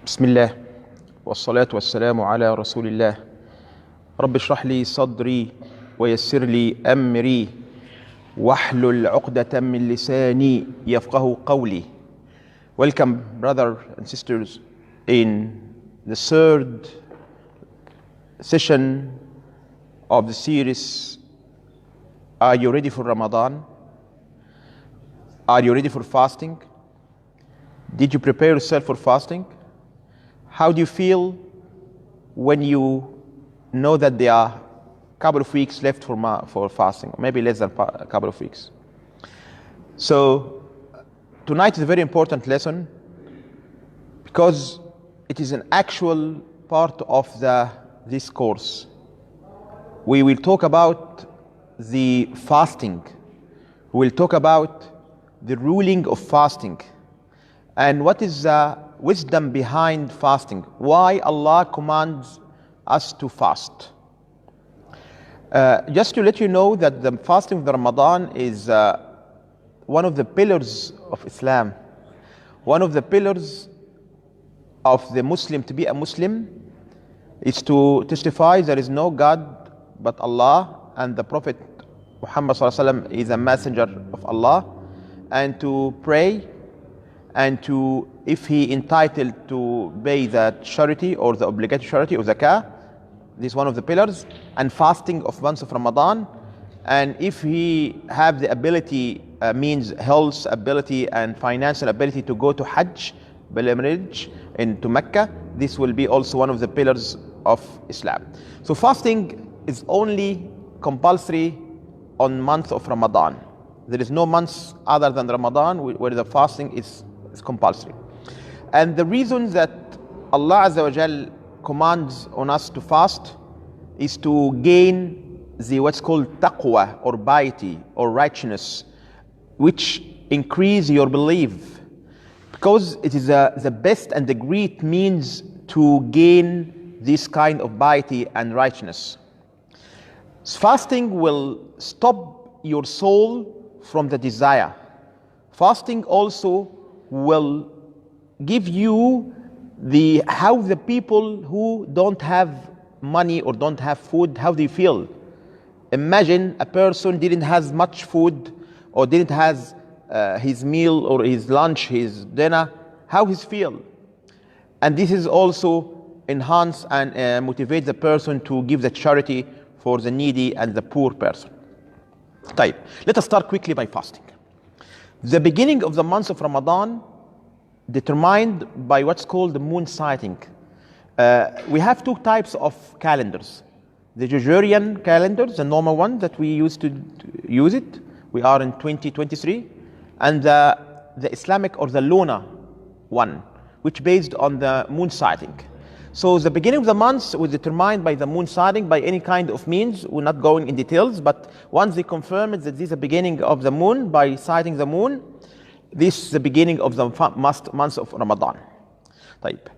بسم الله والصلاة والسلام على رسول الله رب اشرح لي صدري ويسر لي أمري واحلل عقدة من لساني يفقه قولي. Welcome, brothers and sisters, in the third session of the series. Are you ready for Ramadan? Are you ready for fasting? Did you prepare yourself for fasting? How do you feel when you know that there are a couple of weeks left for fasting, maybe less than a couple of weeks? So tonight is a very important lesson because it is an actual part of this course. We will talk about the fasting. We will talk about the ruling of fasting and what is the wisdom behind fasting, why Allah commands us to fast. Just to let you know that the fasting of the Ramadan is one of the pillars of Islam, one of the pillars of the Muslim. To be a Muslim is to testify there is no God but Allah, and the Prophet Muhammad ﷺ is a messenger of Allah, and to pray, and to, if he entitled to pay the charity or the obligatory charity or zakah, this is one of the pillars, and fasting of months of Ramadan. And if he have the ability, means health ability and financial ability, to go to Hajj, pilgrimage into Mecca, this will be also one of the pillars of Islam. So fasting is only compulsory on month of Ramadan. There is no months other than Ramadan where the fasting is compulsory. And the reason that Allah Azza wa Jal commands on us to fast is to gain the what's called taqwa or piety or righteousness, which increase your belief, because it is the best and the great means to gain this kind of piety and righteousness. Fasting will stop your soul from the desire. Fasting also will give you how the people who don't have money or don't have food, how they feel. Imagine a person didn't have much food or didn't have his meal or his lunch, his dinner, how he feel. And this is also enhance and motivate the person to give the charity for the needy and the poor person. Type. Let us start quickly by fasting. The beginning of the month of Ramadan determined by what's called the moon sighting. We have two types of calendars. The Gregorian calendar, the normal one that we used to use it. We are in 2023. And the Islamic or the lunar one, which based on the moon sighting. So the beginning of the month was determined by the moon sighting by any kind of means. We're not going in details, but once they confirm it that this is the beginning of the moon by sighting the moon, this is the beginning of the month of Ramadan. Type.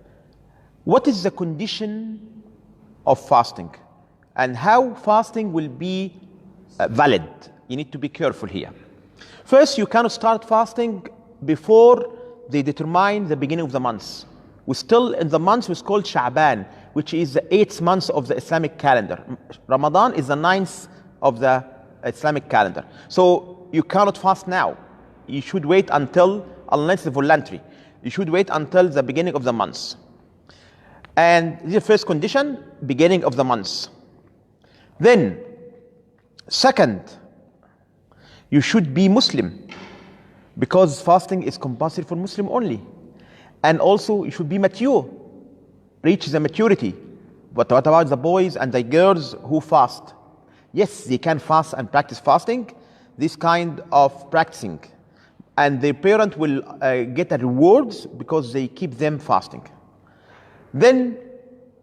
What is the condition of fasting and how fasting will be valid? You need to be careful here. First, you cannot start fasting before they determine the beginning of the month. We're still in the month which is called Sha'ban, which is the 8th month of the Islamic calendar. Ramadan is the 9th of the Islamic calendar. So you cannot fast now. You should wait unless it's voluntary, you should wait until the beginning of the month. And this is the first condition, beginning of the month. Then, second, you should be Muslim, because fasting is compulsory for Muslim only. And also you should be mature, reach the maturity. But what about the boys and the girls who fast? Yes, they can fast and practice fasting, this kind of practicing. And their parent will get a rewards because they keep them fasting. Then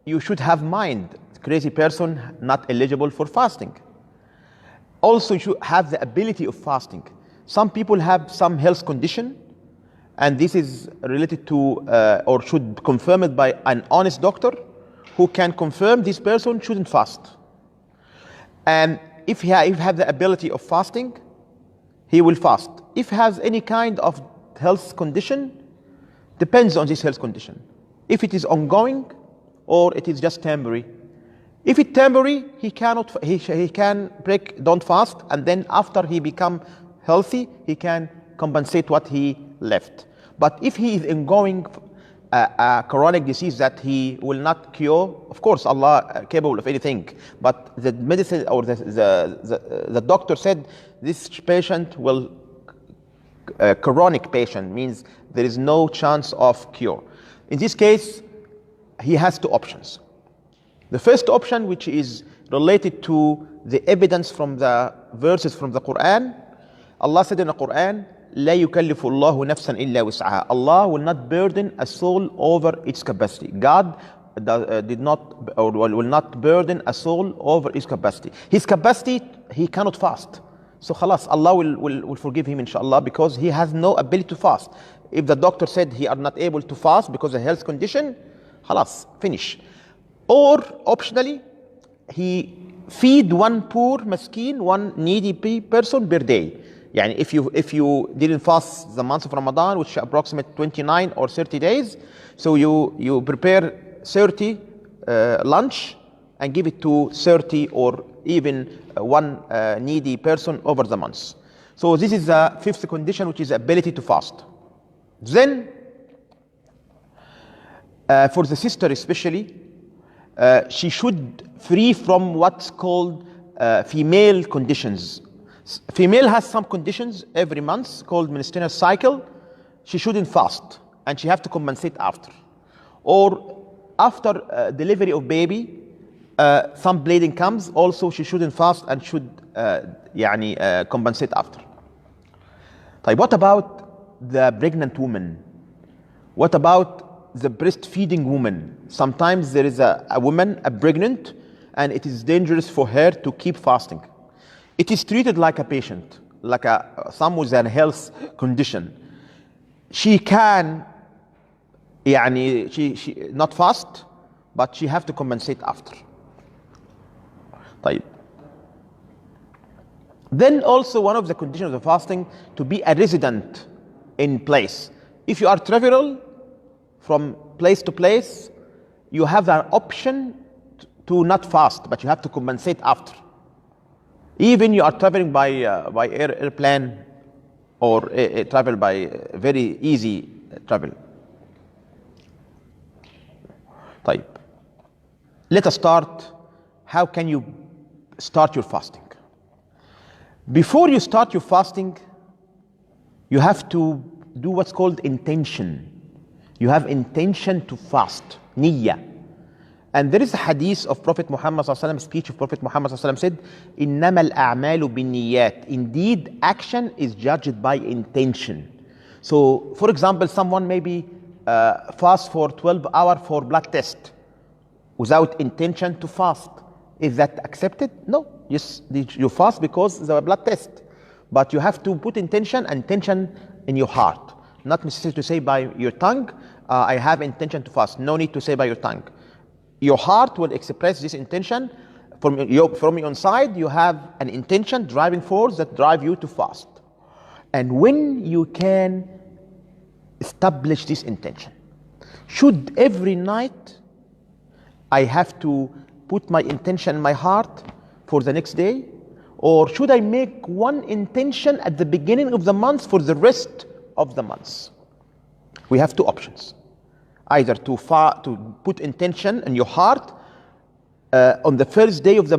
you should have mind. Crazy person not eligible for fasting. Also you should have the ability of fasting. Some people have some health condition, and this is related to or should confirm it by an honest doctor who can confirm this person shouldn't fast. And if he have the ability of fasting, he will fast. If he has any kind of health condition, depends on this health condition. if it is ongoing or it is just temporary. If it's temporary, he can break, don't fast, and then after he become healthy, he can compensate what he left. But if he is ongoing a chronic disease that he will not cure, of course Allah capable of anything, but the medicine or the doctor said this patient will, chronic patient means there is no chance of cure. In this case, he has two options. The first option, which is related to the evidence from the verses from the Quran, Allah said in the Quran, لا يكلف الله نفسا إلا وسعها. Allah will not burden a soul over its capacity. God did not or will not burden a soul over his capacity. His capacity, he cannot fast. So khalas, Allah will forgive him inshallah, because he has no ability to fast. If the doctor said he are not able to fast because of a health condition, khalas, finish. Or optionally, he feed one poor maskeen, one needy person per day. Yani if you didn't fast the month of Ramadan, which approximate 29 or 30 days, so you prepare 30 lunch and give it to 30 or even one needy person over the months. So this is the fifth condition, which is ability to fast. Then for the sister especially, she should free from what's called female conditions. Female has some conditions every month called menstrual cycle. She shouldn't fast and she have to compensate after. Or after delivery of baby, some bleeding comes, also she shouldn't fast and should compensate after. What about the pregnant woman? What about the breastfeeding woman? Sometimes there is a woman, a pregnant, and it is dangerous for her to keep fasting. It is treated like a patient, like some with a health condition. She can, she not fast, but she have to compensate after. Then also one of the conditions of fasting, to be a resident in place. If you are traveling from place to place, you have an option to not fast, but you have to compensate after. Even you are traveling by airplane or travel by very easy travel. Let us start. How can you start your fasting? Before you start your fasting, you have to do what's called intention. You have intention to fast, niyyah. And there is a hadith of Prophet Muhammad sallallahu alaihi wasallam, speech of Prophet Muhammad sallallahu alaihi wasallam said, "Innama al-a'malu bin-niyyat." Indeed, action is judged by intention. So, for example, someone maybe fast for 12 hours for blood test without intention to fast. Is that accepted? No. Yes, you fast because the blood test, but you have to put intention in your heart, not necessarily to say by your tongue. I have intention to fast. No need to say by your tongue. Your heart will express this intention. From your own side, you have an intention, driving force that drive you to fast. And when you can establish this intention, should every night I have to put my intention in my heart for the next day? Or should I make one intention at the beginning of the month for the rest of the months? We have two options. Either to put intention in your heart on the first day of the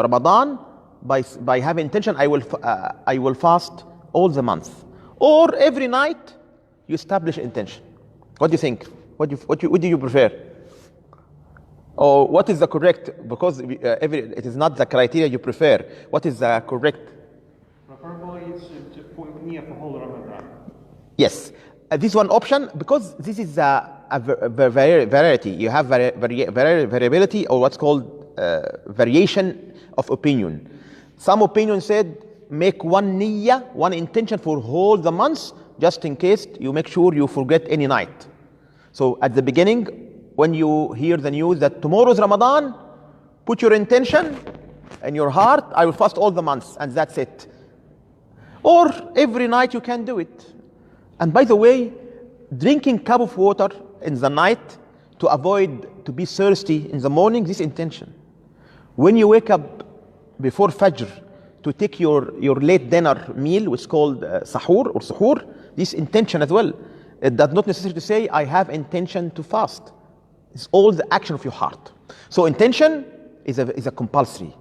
Ramadan, by having intention, I will fast all the month. Or every night you establish intention. What do you think? What do you prefer? Or what is the correct? Because it is not the criteria you prefer. What is the correct? Preferably is to put niyyah for whole Ramadan. Yes. This one option, because this is a variety. You have variability, or what's called variation of opinion. Some opinion said make one niyyah, one intention for whole the months, just in case you make sure you forget any night. So at the beginning, when you hear the news that tomorrow is Ramadan, put your intention in your heart, I will fast all the months, and that's it. Or every night you can do it. And by the way, drinking cup of water in the night to avoid to be thirsty in the morning, this intention. When you wake up before Fajr to take your late dinner meal, which is called sahur or suhoor, this intention as well. It does not necessarily say, I have intention to fast. It's all the action of your heart. So intention is a compulsory.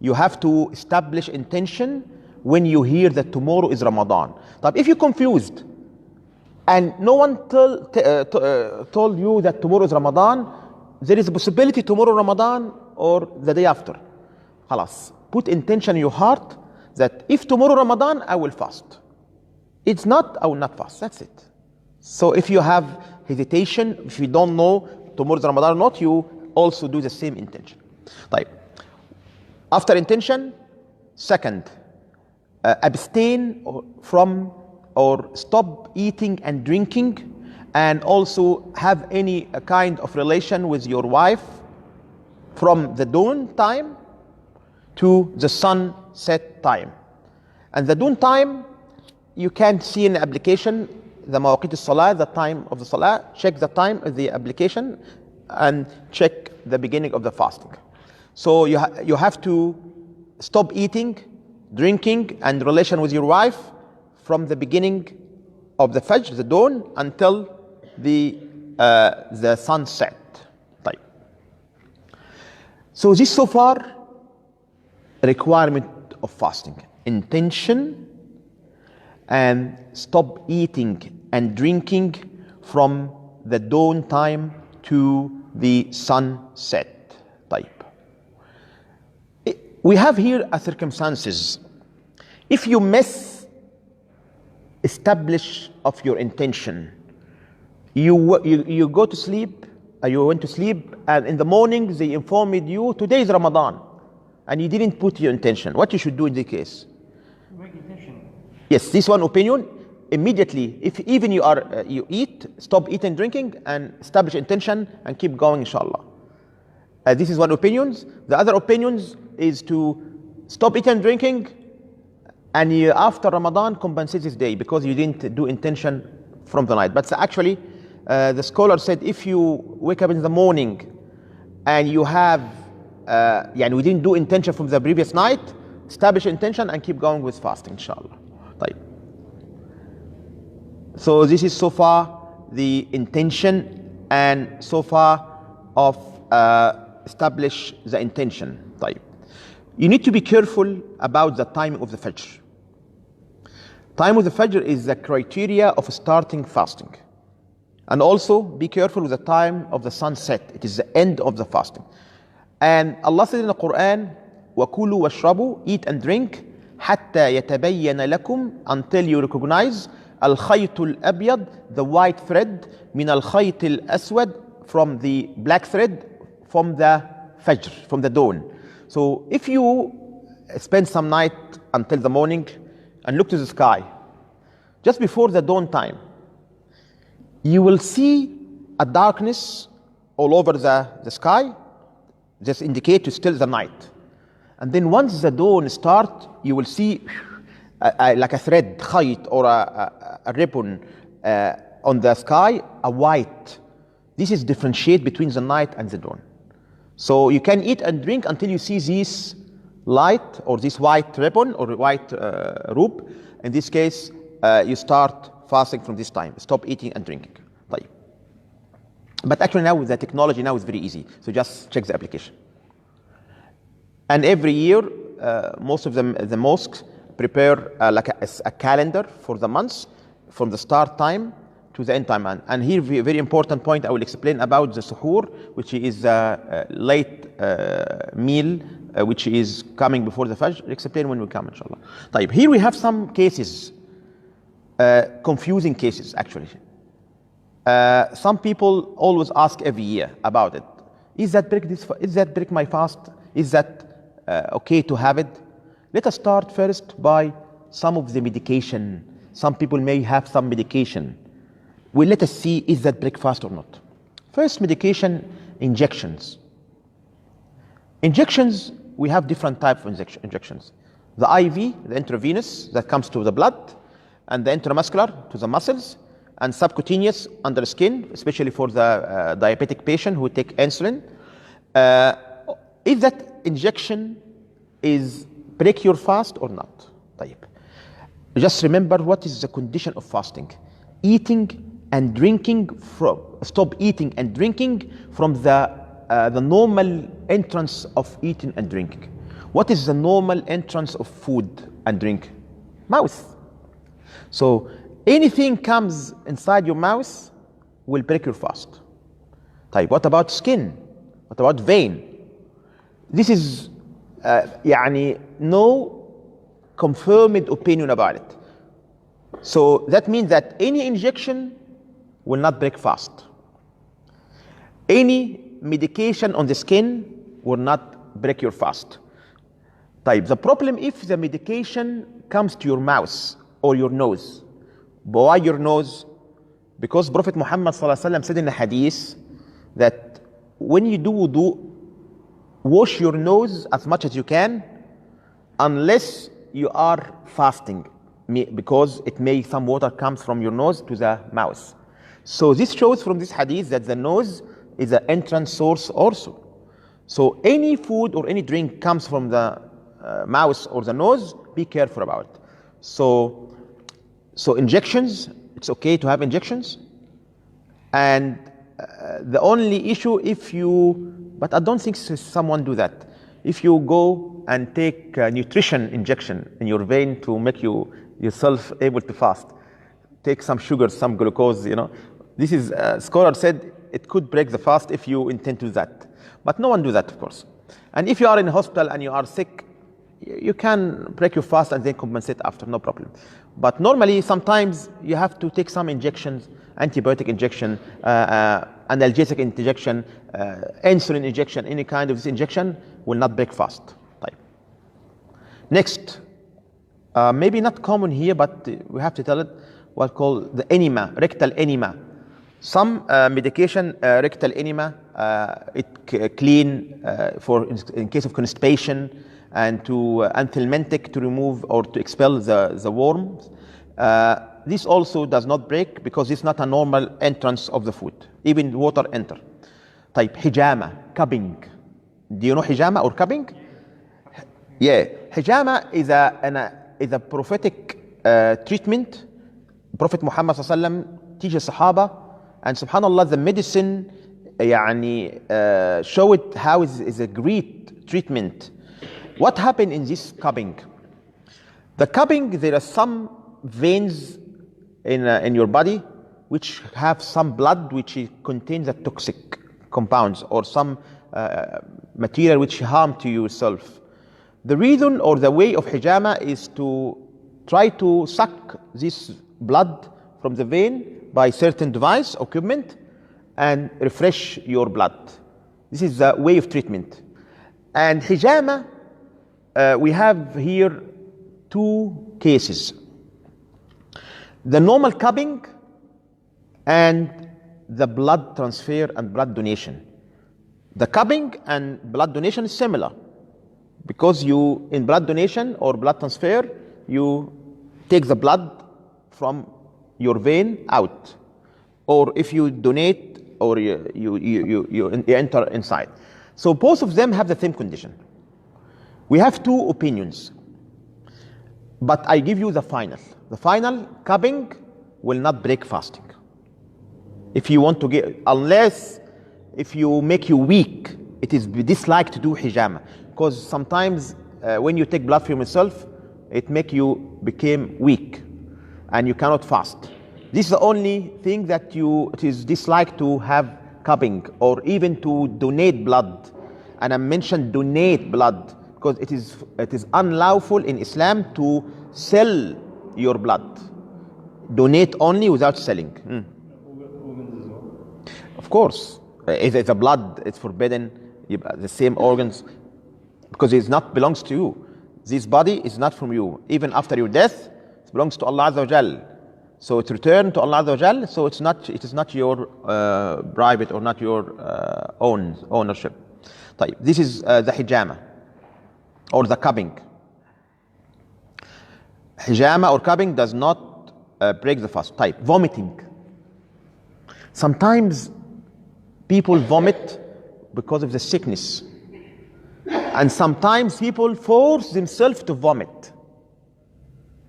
You have to establish intention when you hear that tomorrow is Ramadan. But if you're confused and no one told you that tomorrow is Ramadan, there is a possibility tomorrow Ramadan or the day after. Khalas. Put intention in your heart that if tomorrow Ramadan, I will fast. It's not, I will not fast. That's it. So if you have hesitation, if you don't know tomorrow is Ramadan or not, you also do the same intention. Like, after intention, second, abstain from or stop eating and drinking, and also have any kind of relation with your wife from the dawn time to the sunset time. And the dawn time, you can see in the application, the mawaqit al-salah, the time of the salah, check the time of the application, and check the beginning of the fasting. So you have to stop eating, drinking, and relation with your wife from the beginning of the Fajr, the dawn, until the sunset. Right. So this so far requirement of fasting: intention and stop eating and drinking from the dawn time to the sunset type. We have here a circumstances. If you miss establish of your intention, you go to sleep, you went to sleep, and in the morning they informed you today is Ramadan, and you didn't put your intention. What you should do in this case? Make intention. Yes, this one opinion. Immediately, if even you eat, stop eating, drinking, and establish intention and keep going, inshallah. This is one opinion. The other opinions is to stop eating and drinking, and after Ramadan compensate this day because you didn't do intention from the night. But actually, the scholar said if you wake up in the morning and you have, we didn't do intention from the previous night, establish intention and keep going with fasting, inshallah. Right. So this is so far the intention and so far of establish the intention. Right. You need to be careful about the time of the Fajr. Time of the Fajr is the criteria of starting fasting. And also be careful with the time of the sunset. It is the end of the fasting. And Allah said in the Quran, وَكُلُوا وَاشْرَبُوا, eat and drink, حَتَّى يَتَبَيَّنَ لَكُمْ, until you recognize الخيط الأبيض, the white thread, من الخيط الأسود, from the black thread, from the Fajr, from the dawn. So if you spend some night until the morning and look to the sky, just before the dawn time, you will see a darkness all over the sky, just indicate to still the night. And then once the dawn starts, you will see like a thread, khayt, or a ribbon on the sky, a white. This is differentiate between the night and the dawn. So you can eat and drink until you see this light or this white ribbon or white robe. In this case, you start fasting from this time. Stop eating and drinking. But actually now with the technology now it's very easy. So just check the application. And every year, most of the mosques prepare like a calendar for the months from the start time to the end time. And here, very important point I will explain about the suhoor, which is a late meal, which is coming before the Fajr. I'll explain when we come, inshallah. Here we have some cases, confusing cases actually. Some people always ask every year about it. Is that break my fast? Is that okay to have it? Let us start first by some of the medication. Some people may have some medication. Well, let us see, is that breakfast or not? First, medication, injections. Injections, we have different types of injections. The IV, the intravenous, that comes to the blood, and the intramuscular, to the muscles, and subcutaneous under the skin, especially for the diabetic patient who take insulin. If that injection is break your fast or not. طيب. Just remember what is the condition of fasting. Stop eating and drinking from the normal entrance of eating and drinking. What is the normal entrance of food and drink? Mouth. So anything comes inside your mouth will break your fast. طيب, what about skin? What about vein? This is no confirmed opinion about it. So that means that any injection will not break fast. Any medication on the skin will not break your fast. طيب, the problem if the medication comes to your mouth or your nose. Why your nose? Because Prophet Muhammad said in a hadith that when you do wudu, wash your nose as much as you can unless you are fasting, because it may some water comes from your nose to the mouth. So this shows from this hadith that the nose is an entrance source also. So any food or any drink comes from the mouth or the nose, be careful about it. So injections, it's okay to have injections. And the only issue but I don't think someone do that. If you go and take a nutrition injection in your vein to make yourself able to fast, take some sugar, some glucose, this is, scholar said it could break the fast if you intend to do that. But no one do that, of course. And if you are in a hospital and you are sick, you can break your fast and then compensate after, no problem. But normally, sometimes you have to take some injections, antibiotic injection, analgesic injection, insulin injection, any kind of this injection will not break fast. Type. Next, maybe not common here, but we have to tell it, what's called the enema, rectal enema. Some medication, rectal enema, it clean in case of constipation, and to anthelmintic to remove or to expel the worms. This also does not break because it's not a normal entrance of the food. Even water enter. طيب, hijama, cupping. Do you know hijama or cupping? Yeah, hijama is a prophetic treatment. Prophet Muhammad ﷺ teaches Sahaba, and subhanallah, the medicine showed how is a great treatment. What happened in this cupping? The cupping, there are some veins in your body which have some blood which contains the toxic compounds or some material which harm to yourself. The reason or the way of hijama is to try to suck this blood from the vein by certain device, equipment, and refresh your blood. This is the way of treatment. And hijama, we have here two cases. The normal cupping and the blood transfer and blood donation. The cupping and blood donation is similar because in blood donation or blood transfer, you take the blood from your vein out, or if you donate or you enter inside. So both of them have the same condition. We have two opinions, but I give you the final. The final, cupping will not break fasting. If you want to unless if you make you weak, it is disliked to do hijama, because sometimes when you take blood from yourself, it make you become weak and you cannot fast. This is the only thing that it is disliked to have cupping or even to donate blood. And I mentioned donate blood because it is unlawful in Islam to sell your blood. Donate only without selling. Of course, if the blood is forbidden, the same organs, because it not belongs to you. This body is not from you. Even after your death, it belongs to Allah Azza wa Jal. So it's returned to Allah Azza wa Jal. So it is not your private or not your ownership. This is the hijama or the cupping. Hijama or cupping does not break the fast. Vomiting. Sometimes people vomit because of the sickness. And sometimes people force themselves to vomit.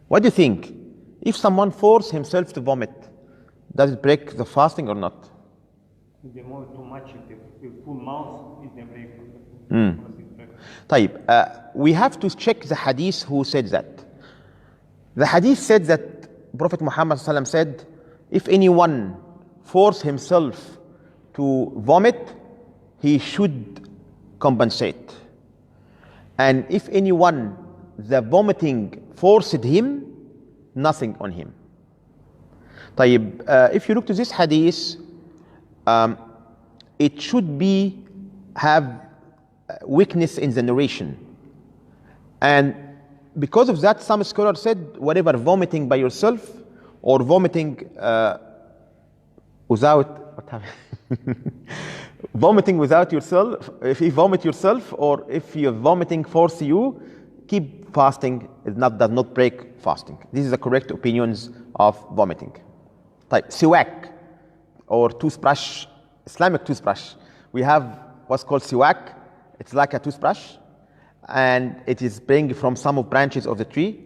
What do you think? If someone forces himself to vomit, does it break the fasting or not? If they vomit too much, if full mouth, it may break. طيب, we have to check the hadith who said that. The hadith said that Prophet Muhammad ﷺ said, if anyone force himself to vomit, he should compensate. And if anyone, the vomiting forced him, nothing on him. طيب, if you look to this hadith, it should be have weakness in the narration. And because of that, some scholars said whatever vomiting by yourself or vomiting without what happened? Vomiting without yourself, if you vomit yourself or if your vomiting force you, keep fasting. It does not break fasting. This is the correct opinions of vomiting. Type siwak or toothbrush, Islamic toothbrush. We have what's called siwak. It's like a toothbrush, and it is bring from some of branches of the tree,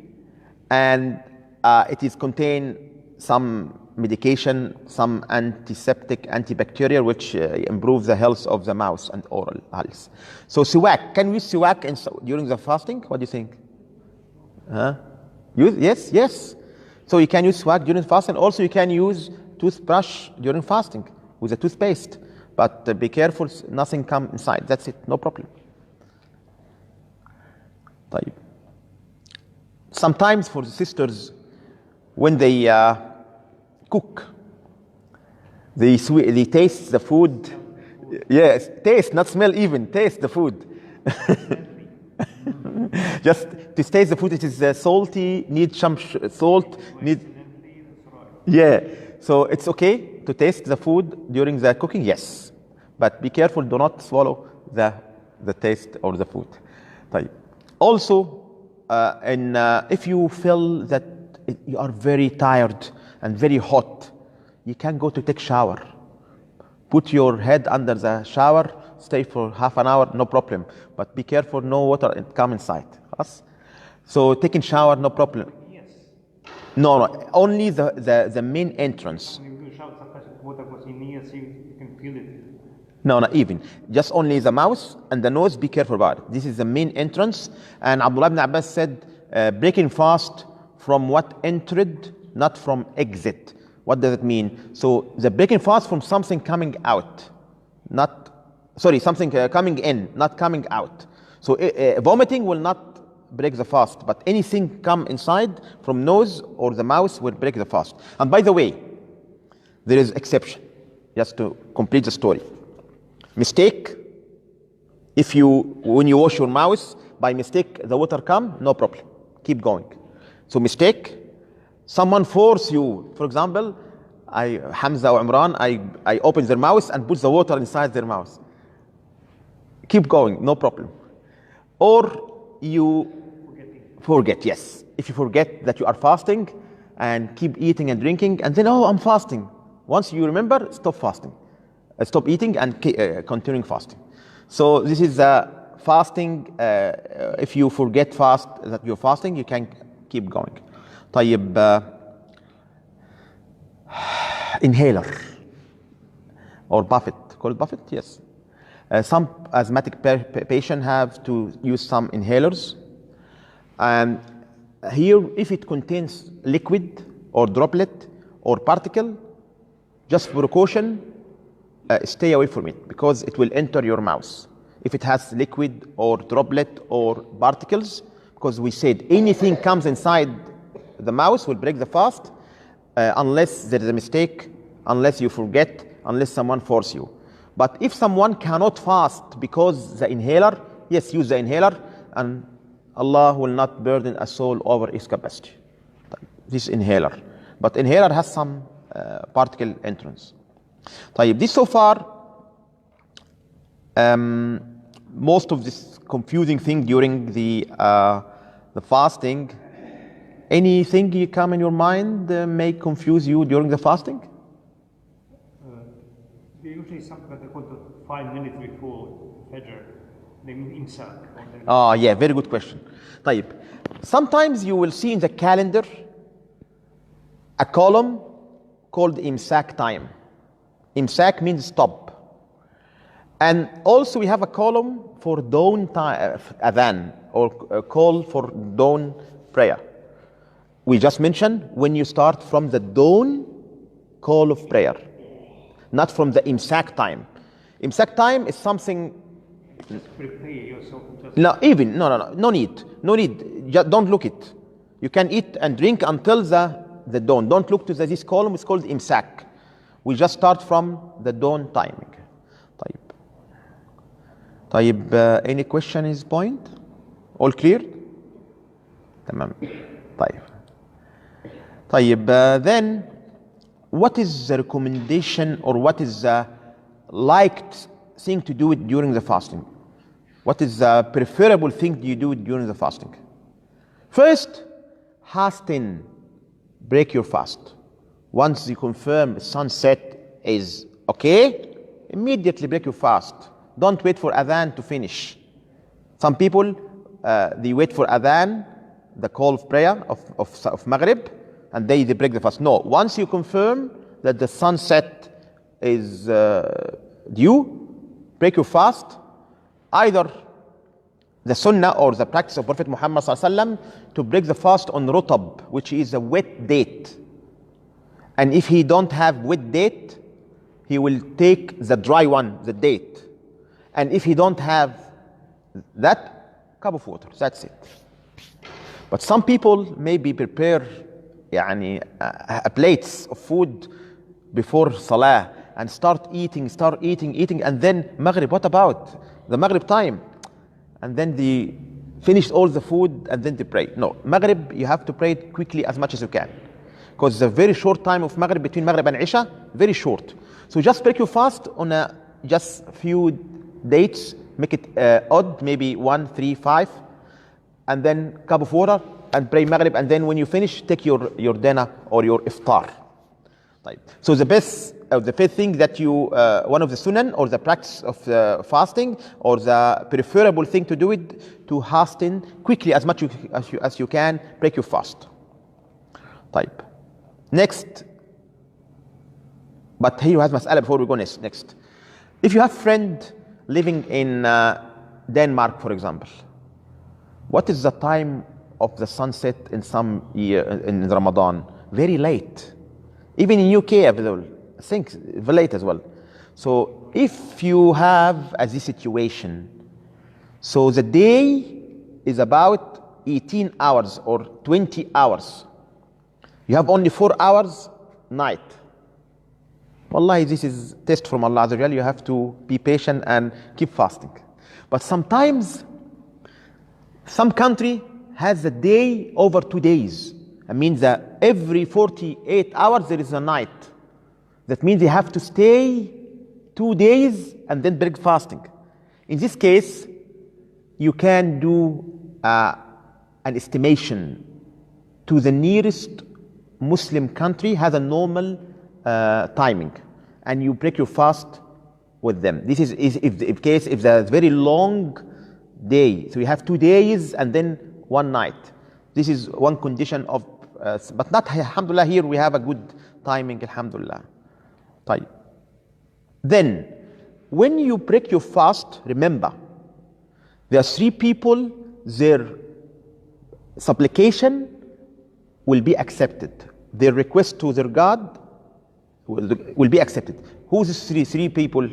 and it is contain some medication, some antiseptic, antibacterial, which improves the health of the mouth and oral health. So siwak, can we use siwak during the fasting? What do you think? Yes. So you can use siwak during fasting. Also, you can use toothbrush during fasting with a toothpaste. But be careful, nothing come inside. That's it, no problem. طيب. Sometimes for the sisters, when they cook, they taste the food. Yes, taste, not smell even. Taste the food. Just to taste the food. It is salty. Need some salt. Yeah. So it's okay to taste the food during the cooking, yes. But be careful, do not swallow the taste or the food. طيب. Also, if you feel that you are very tired and very hot, you can go to take shower. Put your head under the shower, stay for half an hour, no problem. But be careful, no water come inside. So taking shower, no problem. No, only the main entrance. When you do shower, sometimes water goes in here, so you can feel it. No, not even. Just only the mouth and the nose, be careful about it. This is the main entrance. And Abdullah ibn Abbas said, breaking fast from what entered, not from exit. What does it mean? So the breaking fast from something coming out, something coming in, not coming out. So vomiting will not break the fast, but anything come inside from nose or the mouth will break the fast. And by the way, there is exception, just to complete the story. Mistake, when you wash your mouth, by mistake the water come, no problem, keep going. So mistake, someone force you, for example, Hamza or Imran, I open their mouth and put the water inside their mouth. Keep going, no problem. Or you forget, yes. If you forget that you are fasting and keep eating and drinking, and then, I'm fasting. Once you remember, stop fasting. Stop eating and continuing fasting. So this is fasting. If you forget fast that you're fasting, you can keep going. طيب, inhaler or buffet. Called buffet? Yes. Some asthmatic patients have to use some inhalers. And here, if it contains liquid or droplet or particle, just for precaution, stay away from it because it will enter your mouth. If it has liquid or droplet or particles, because we said anything comes inside the mouth will break the fast unless there is a mistake, unless you forget, unless someone force you. But if someone cannot fast because the inhaler, yes, use the inhaler, and Allah will not burden a soul over its capacity. This inhaler. But inhaler has some particle entrance. طيب, this so far, most of this confusing thing during the fasting, anything you come in your mind may confuse you during the fasting? usually something that they call the 5 minutes before Fajr. They mean imsak. Ah, yeah, very good question. طيب. Sometimes you will see in the calendar a column called imsak time. Imsak means stop. And also we have a column for dawn time, adhan, or call for dawn prayer. We just mentioned when you start from the dawn call of prayer, not from the imsak time. Imsak time is something. Just prepare yourself. No need. Just don't look it. You can eat and drink until the dawn. Don't look to this column. It's called imsak. We just start from the dawn timing. طيب any question is point? All clear? تمام. طيب then what is the recommendation or what is the liked thing to do it during the fasting? What is the preferable thing you do during the fasting? First, fasting, break your fast. Once you confirm sunset is okay, immediately break your fast. Don't wait for adhan to finish. Some people, they wait for adhan, the call of prayer of Maghrib, and they break the fast. No, once you confirm that the sunset is due, break your fast. Either the sunnah or the practice of Prophet Muhammad ﷺ to break the fast on rutab, which is a wet date. And if he don't have wet date, he will take the dry one, the date. And if he don't have that, cup of water, that's it. But some people maybe prepare plates of food before Salah and start eating, and then Maghrib, what about the Maghrib time? And then they finish all the food and then they pray. No, Maghrib, you have to pray it quickly as much as you can. Because it's a very short time of Maghrib, between Maghrib and Isha, very short. So just break your fast on just few dates, make it odd, maybe 1, 3, 5, and then cup of water and pray Maghrib, and then when you finish, take your dinner or your iftar. Right. So the best thing that you, one of the sunan or the practice of fasting or the preferable thing to do it, to hasten quickly as much as you can, break your fast. Type. Next, but here you have mas'ala before we go next. If you have friend living in Denmark, for example, what is the time of the sunset in some year in Ramadan? Very late. Even in UK, I think very late as well. So if you have this situation, so the day is about 18 hours or 20 hours. You have only 4 hours night. Wallahi, this is test from Allah Azza wa Jalla. You have to be patient and keep fasting. But sometimes, some country has a day over 2 days. That means that every 48 hours there is a night. That means they have to stay 2 days and then break fasting. In this case, you can do an estimation to the nearest Muslim country has a normal timing, and you break your fast with them. This is if there's very long day, so you have 2 days and then 1 night. This is one condition of, but not, alhamdulillah, here we have a good timing, alhamdulillah. Then, when you break your fast, remember, there are 3 people, their supplication will be accepted. Their request to their God will be accepted. Who's the 3 people?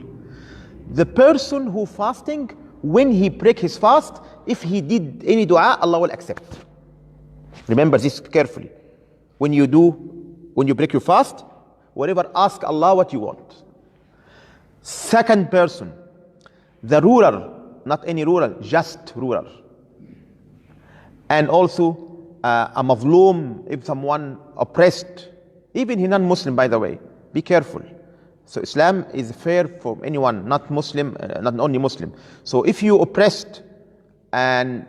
The person who fasting, when he break his fast, if he did any dua, Allah will accept. Remember this carefully. When you break your fast, whatever, ask Allah what you want. Second person, the ruler, not any ruler, just ruler. And also a mazloom, if someone oppressed, even he non-Muslim, by the way, be careful. So Islam is fair for anyone, not Muslim, not only Muslim. So if you oppressed and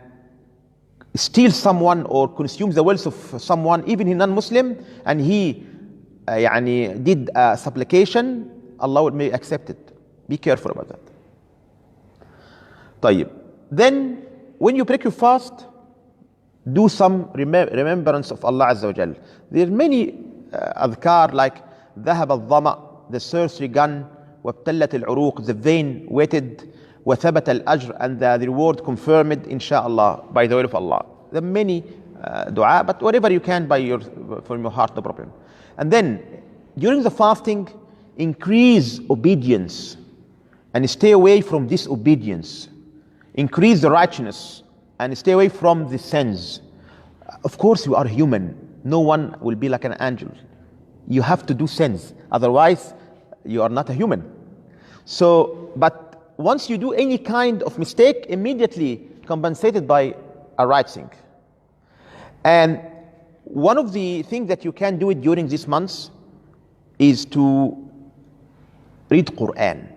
steal someone or consume the wealth of someone, even he non-Muslim, and he did a supplication, Allah will may accept it. Be careful about that. طيب. Then, when you break your fast, do some remembrance of Allah Azza wa Jal. There are many adhkar like ذهب الظمأ, the thirst gone, وابتلت العروق, the vein wetted, وثبت الأجر, and the reward confirmed, inshallah, by the will of Allah. There are many dua, but whatever you can from your heart, no problem. And then, during the fasting, increase obedience and stay away from disobedience. Increase the righteousness and stay away from the sins. Of course, you are human. No one will be like an angel. You have to do sins. Otherwise, you are not a human. So, but once you do any kind of mistake, immediately compensated by a right thing. And one of the things that you can do it during these months is to read Quran.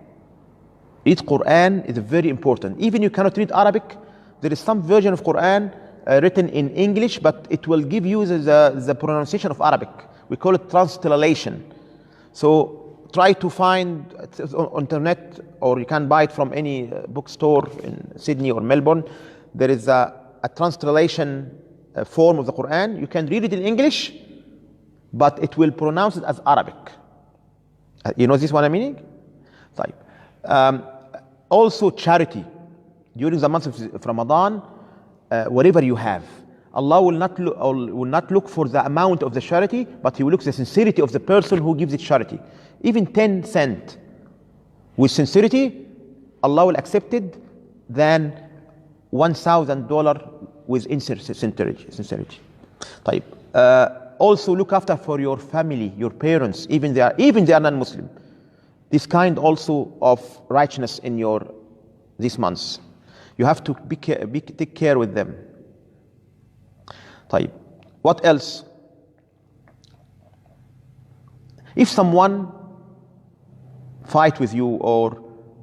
Read Quran is very important. Even you cannot read Arabic, there is some version of Quran written in English, but it will give you the pronunciation of Arabic. We call it translation. So try to find on internet, or you can buy it from any bookstore in Sydney or Melbourne. There is a translation form of the Quran. You can read it in English, but it will pronounce it as Arabic. You know this what I'm meaning? Also charity. During the month of Ramadan, whatever you have, Allah will not look for the amount of the charity, but He will look at the sincerity of the person who gives it charity. Even 10 cents with sincerity, Allah will accept it than $1,000 with sincerity. Also look after for your family, your parents, even they are non-Muslim. This kind also of righteousness in these months. You have to take care with them. What else? If someone fight with you or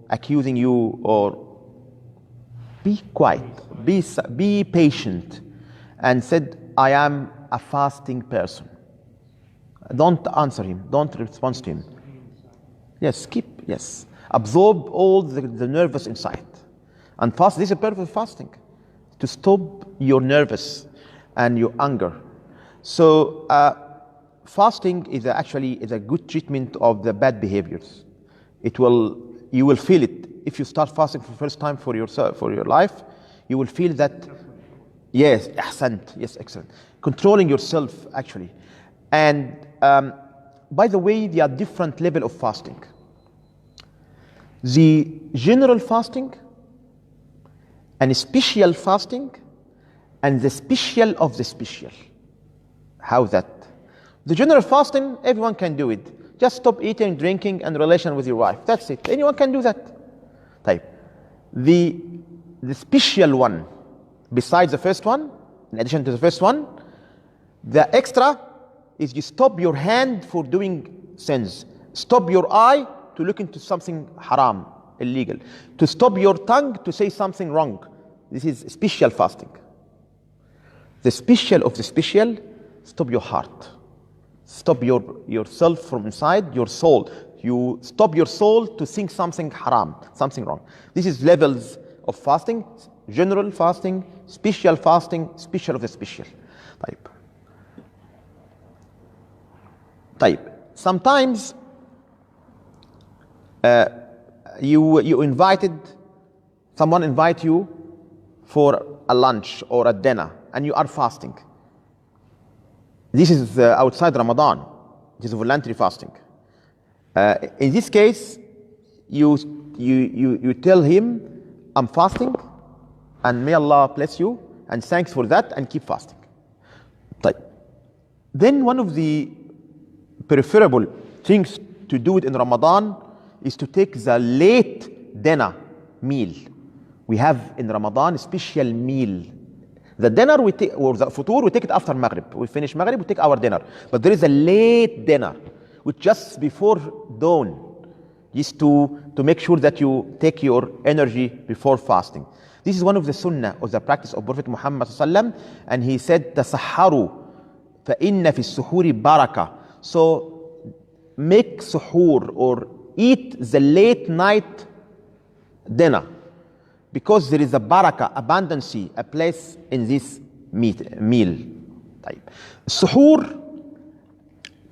accusing you, or be quiet, be patient, and said, I am a fasting person. Don't answer him, don't respond to him. Yes, absorb all the nervous inside. And fast, this is a purpose of fasting, to stop your nervous and your anger. So fasting is actually a good treatment of the bad behaviors. You will feel it if you start fasting for the first time for your life. You will feel that. Yes, excellent. Controlling yourself actually. And by the way, there are different levels of fasting. The general fasting, and special fasting, and the special of the special. How that? The general fasting, everyone can do it. Just stop eating, drinking, and relation with your wife. That's it. Anyone can do that. The special one, besides the first one, in addition to the first one, the extra is you stop your hand for doing sins. Stop your eye to look into something haram, illegal. To stop your tongue to say something wrong. This is special fasting. The special of the special, stop your heart. Stop yourself from inside, your soul. You stop your soul to think something haram, something wrong. This is levels of fasting: general fasting, special of the special. Sometimes someone invite you for a lunch or a dinner, and you are fasting. This is outside Ramadan. This is voluntary fasting. In this case, you tell him, I'm fasting, and may Allah bless you, and thanks for that, and keep fasting. Then one of the preferable things to do it in Ramadan is to take the late dinner meal. We have in Ramadan a special meal. The dinner or the futur, we take it after Maghrib. We finish Maghrib, we take our dinner. But there is a late dinner, which just before dawn, just to make sure that you take your energy before fasting. This is one of the sunnah of the practice of Prophet Muhammad sallallahu, and he said, "Tasahharu, fa inna fi suhuri baraka." So make suhoor or eat the late night dinner, because there is a barakah, abundancy, a place in this meal. طيب. السحور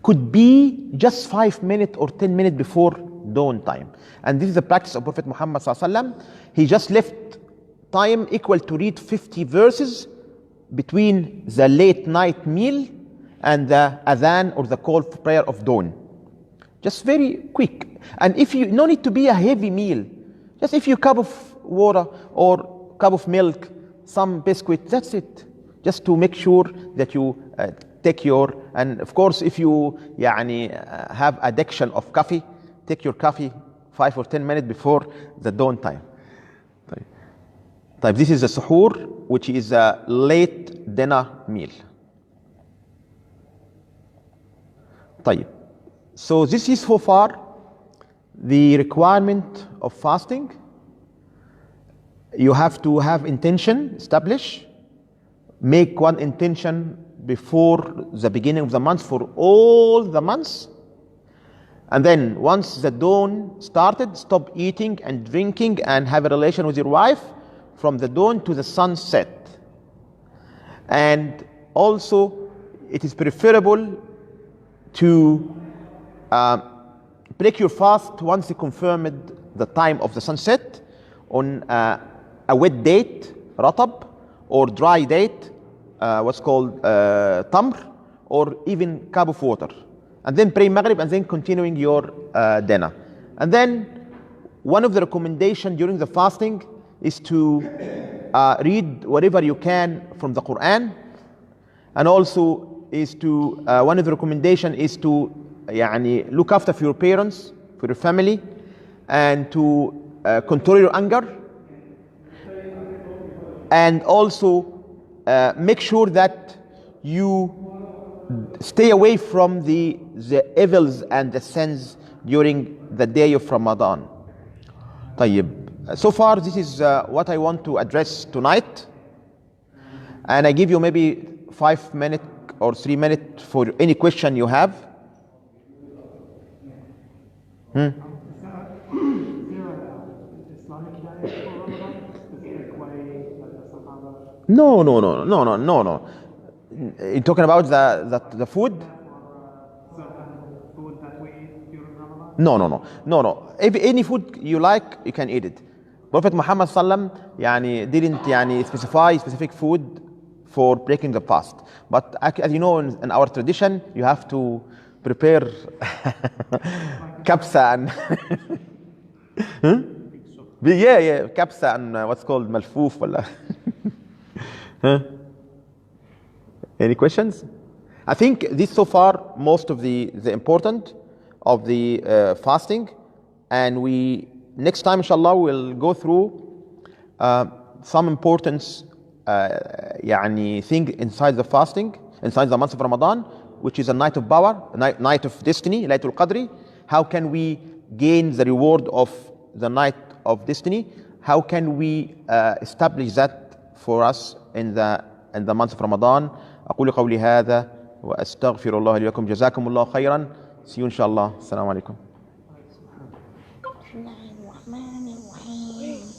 could be just 5 minutes or 10 minutes before dawn time. And this is the practice of Prophet Muhammad sallallahu alaihi wasallam. He just left time equal to read 50 verses between the late night meal and the adhan or the call for prayer of dawn. Just very quick. And if you, no need to be a heavy meal. Just if you cup of water or cup of milk, some biscuit, that's it. Just to make sure that you take your, and of course if you have addiction of coffee, take your coffee 5 or 10 minutes before the dawn time. This is a suhoor, which is a late dinner meal. So this is so far the requirement of fasting. You have to have intention established. Make one intention before the beginning of the month for all the months. And then once the dawn started, stop eating and drinking and have a relation with your wife from the dawn to the sunset. And also it is preferable to break your fast once you confirmed the time of the sunset on a wet date, ratab, or dry date, what's called tamr, or even cup of water. And then pray Maghrib and then continuing your dinner. And then one of the recommendations during the fasting is to read whatever you can from the Quran. And also is to, one of the recommendations is to look after for your parents, for your family, and to control your anger. And also make sure that you stay away from the evils and the sins during the day of Ramadan. So far this is what I want to address tonight, and I give you maybe 5 minutes or 3 minutes for any question you have. Is there an Islamic diet for Ramadan? Specific way, like the Sahaba? No. You're talking about the food? Certain food that we eat during Ramadan? No. If any food you like, you can eat it. Prophet Muhammad sallam didn't specify specific food for breaking the fast. But as you know, in our tradition, you have to prepare kapsa and yeah, kapsa and what's called malfoof. Any questions? I think this so far most of the important of the fasting, and we next time inshallah we'll go through some importance thing inside the fasting, inside the month of Ramadan, which is a night of power, night of destiny, Laylatul Qadri. How can we gain the reward of the night of destiny? How can we establish that for us in the month of Ramadan? أقول قولي هذا وأستغفر الله لي ولكم. جزاكم الله خيرا. See you inshallah. Assalamu alaikum.